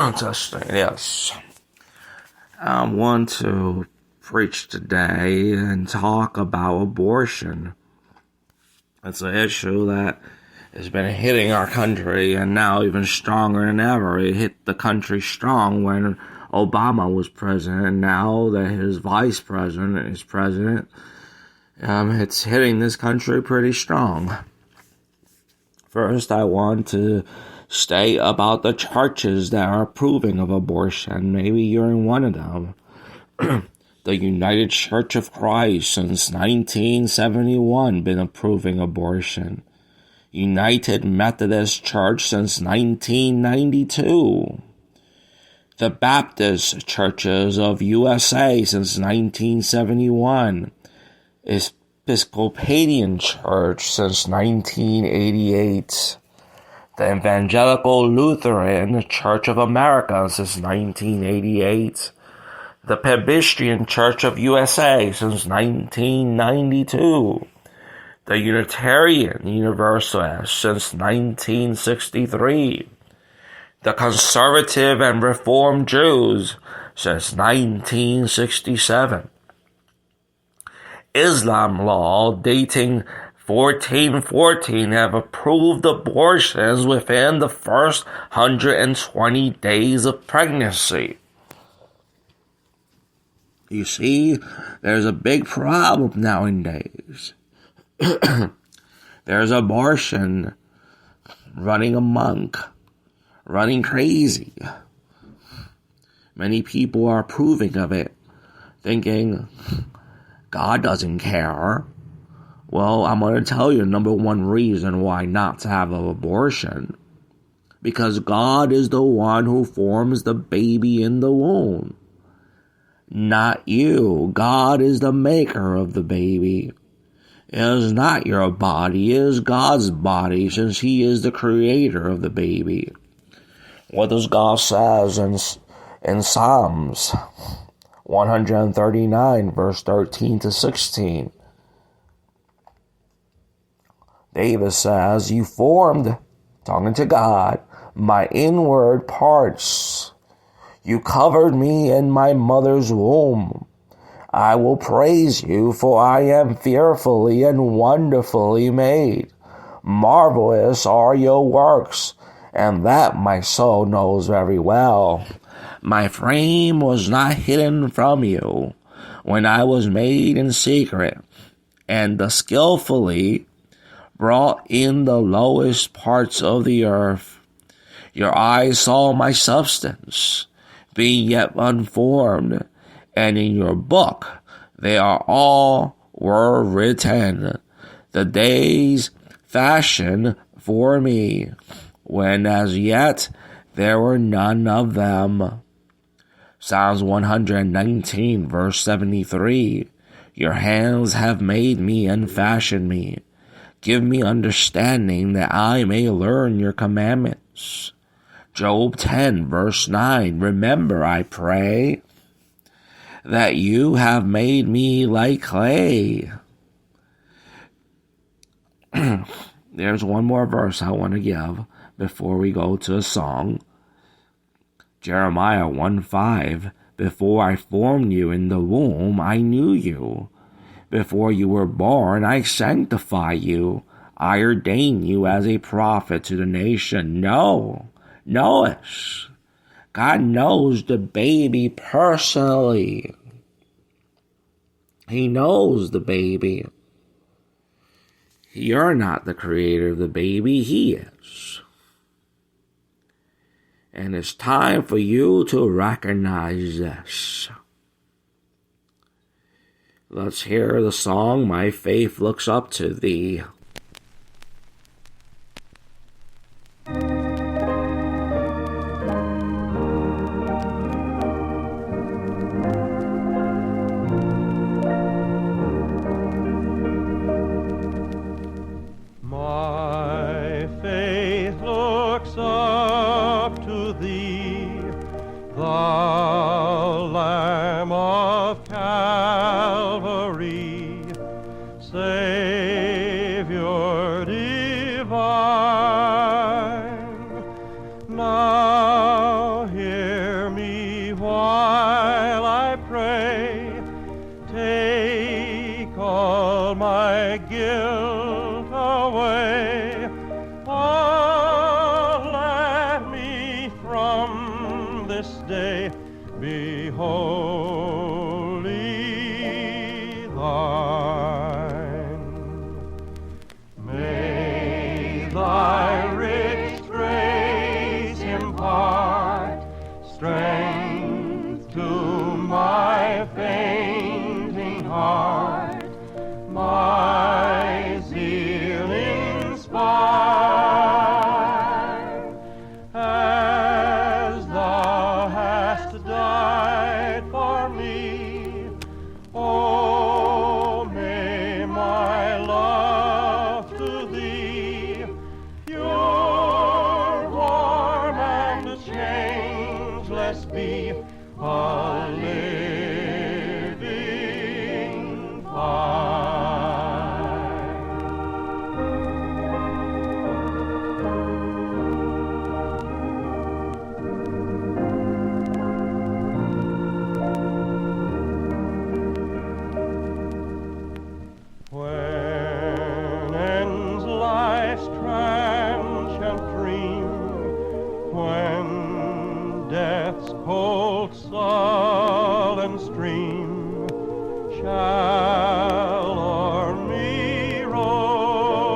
Interesting, yes. I want to preach today and talk about abortion. It's an issue that has been hitting our country, and now even stronger than ever. It hit the country strong when Obama was president, and now that his vice president is president, it's hitting this country pretty strong. First, I want to state about the churches that are approving of abortion. Maybe you're in one of them. The United Church of Christ since 1971 been approving abortion. United Methodist Church since 1992. The Baptist Churches of USA since 1971. Episcopalian Church since 1988. The Evangelical Lutheran Church of America since 1988. The Presbyterian Church of USA since 1992. The Unitarian Universalist since 1963. The Conservative and Reformed Jews since 1967. Islam law dating 1414 have approved abortions within the first 120 days of pregnancy. You see, there's a big problem nowadays. There's abortion running amok, running crazy. Many people are approving of it, thinking God doesn't care. Well, I'm going to tell you number one reason why not to have an abortion. Because God is the one who forms the baby in the womb. Not you. God is the maker of the baby. It is not your body. It is God's body, since He is the creator of the baby. What does God says in Psalms 139, verse 13 to 16? David says, "You formed," talking to God, "my inward parts. You covered me in my mother's womb. I will praise you, for I am fearfully and wonderfully made. Marvelous are your works, and that my soul knows very well. My frame was not hidden from you when I was made in secret, and skillfully brought in the lowest parts of the earth. Your eyes saw my substance, being yet unformed, and in your book they are all were written, the days fashioned for me, when as yet there were none of them." Psalms 119, verse 73. "Your hands have made me and fashioned me. Give me understanding that I may learn your commandments." Job 10, verse 9. "Remember, I pray, that you have made me like clay." There's one more verse I want to give before we go to a song. Jeremiah 1:5. "Before I formed you in the womb, I knew you. Before you were born, I sanctify you. I ordain you as a prophet to the nation." Notice, God knows the baby personally. He knows the baby. You're not the creator of the baby, He is. And it's time for you to recognize this. Let's hear the song, "My Faith Looks Up to Thee." My faith looks up to Thee, Thou Lamb of Calvary, Savior divine. Now hear from this day be wholly thine. May thy rich grace impart strength to my fainting heart, my zeal inspire, as thou hast died for me. Oh, may my love to thee, pure, warm, and changeless be, a living fire. When ends life's transient dream, when death's cold sullen stream shall o'er me roll,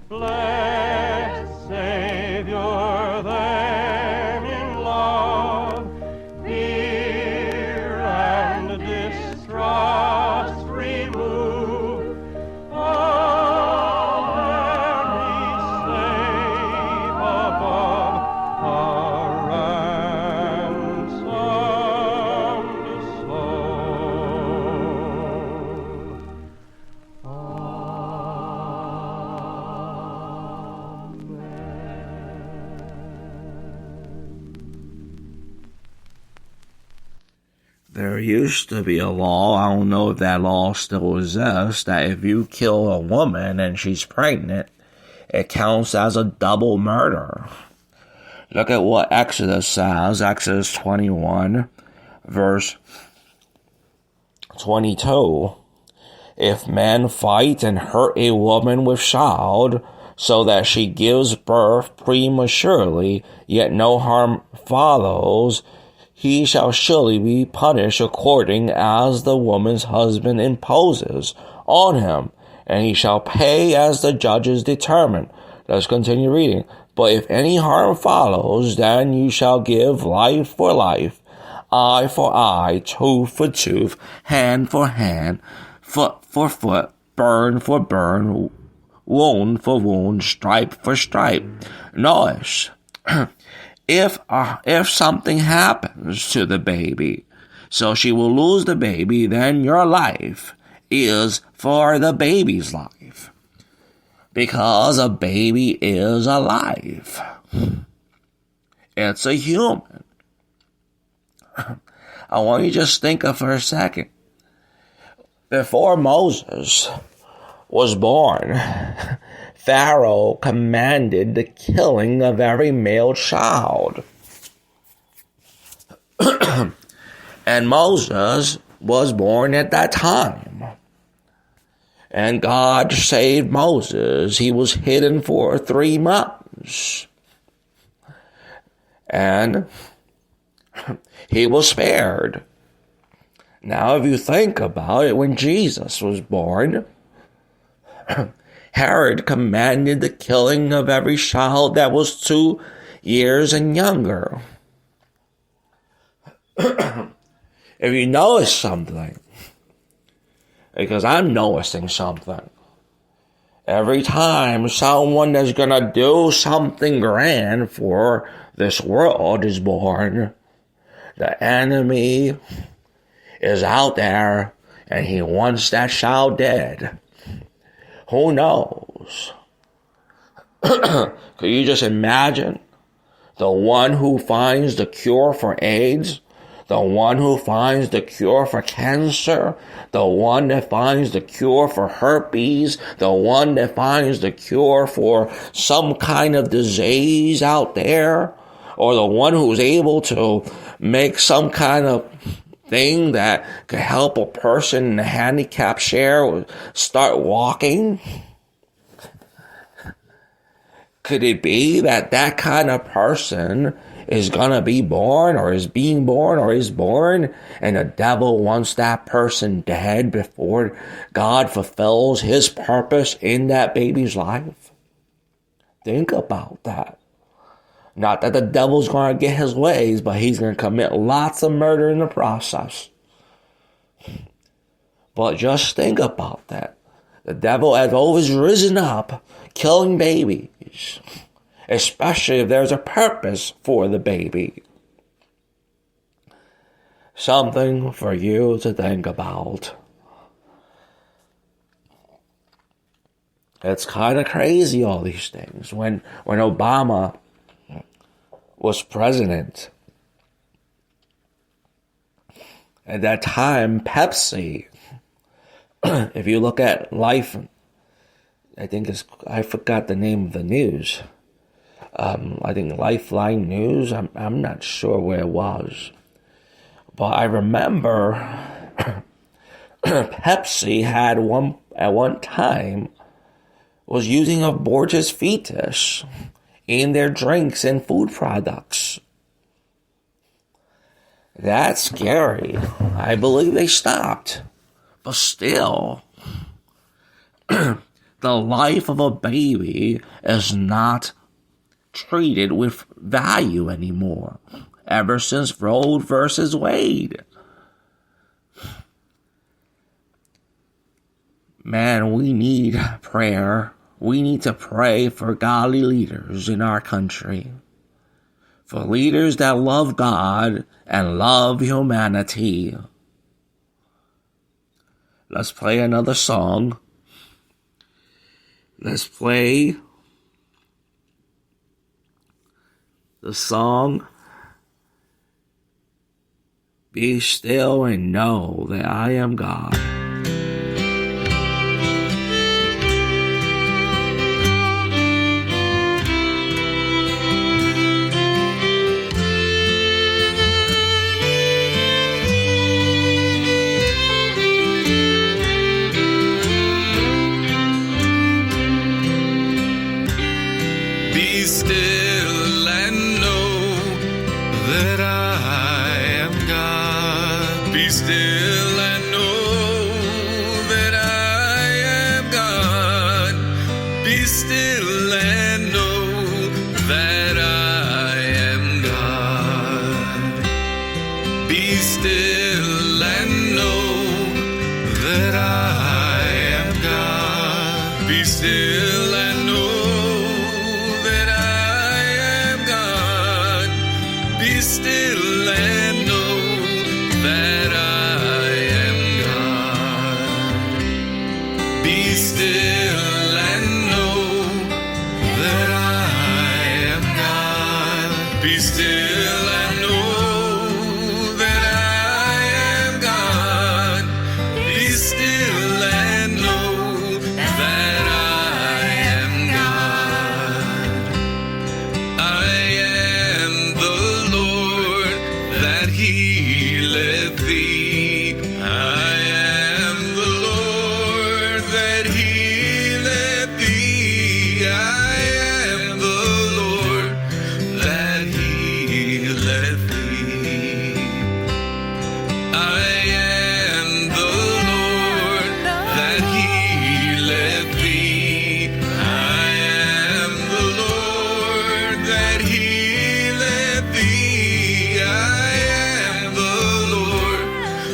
blessed Savior, then in love, fear and distrust remove. I'll bear me safe above a ransomed soul. There used to be a law, I don't know if that law still exists, that if you kill a woman and she's pregnant, it counts as a double murder. Look at what Exodus says, Exodus 21, verse 22. If men fight and hurt a woman with child, so that she gives birth prematurely, yet no harm follows, he shall surely be punished according as the woman's husband imposes on him, and he shall pay as the judges determine. Let's continue reading. But if any harm follows, then you shall give life for life, eye for eye, tooth for tooth, hand for hand, foot for foot, burn for burn, wound for wound, stripe for stripe. Notice, if something happens to the baby, so she will lose the baby, then your life is for the baby's life. Because a baby is alive. It's a human. I want you to just think of for a second. Before Moses was born, Pharaoh commanded the killing of every male child. And Moses was born at that time. And God saved Moses. He was hidden for 3 months. And he was spared. Now, if you think about it, when Jesus was born, Herod commanded the killing of every child that was 2 years and younger. If you notice something, because I'm noticing something, every time someone is going to do something grand for this world is born, the enemy is out there and he wants that child dead. Who knows? Could you just imagine the one who finds the cure for AIDS, the one who finds the cure for cancer, the one that finds the cure for herpes, the one that finds the cure for some kind of disease out there, or the one who's able to make some kind of thing that could help a person in a handicap chair start walking. Could it be that that kind of person is gonna be born, or is being born, or is born, and the devil wants that person dead before God fulfills his purpose in that baby's life? Think about that. Not that the devil's gonna get his ways, but he's gonna commit lots of murder in the process. But just think about that. The devil has always risen up, killing babies, especially if there's a purpose for the baby. Something for you to think about. It's kind of crazy, all these things. When Obama was president, at that time, Pepsi, if you look at Life, I forgot the name of the news. I think Lifeline News. I'm not sure where it was, but I remember Pepsi had at one time was using aborted fetus in their drinks and food products. That's scary. I believe they stopped. But still, the life of a baby is not treated with value anymore, ever since Roe versus Wade. Man, we need prayer. We need to pray for godly leaders in our country. For leaders that love God and love humanity. Let's play another song. Let's play the song, Be Still and Know That I Am God. Be still and know that I am God. Be still and know that I am God. Be still and know that I am God. Be still and know that I am God. Be still and know that I am God. Be still and know that I am God. Be still and know that I am God. Be still and know that I am God. Be still and know that I am God. I am the Lord that healeth thee. I am the Lord that healeth thee. I am the Lord that healeth thee. I am the Lord that healeth thee. I am the Lord that healeth thee. I am the Lord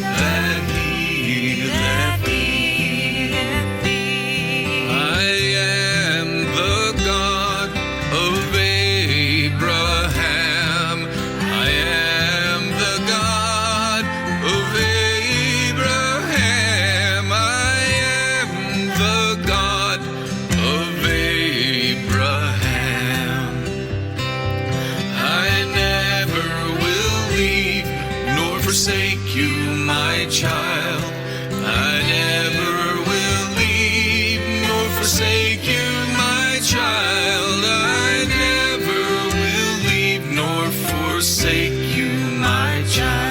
that healeth thee. I am the God of Abraham. I am the God of Abraham. I am the God of Abraham. I never will leave nor forsake you, my child. I never will leave nor forsake you, my child. I never will leave nor forsake you, my child.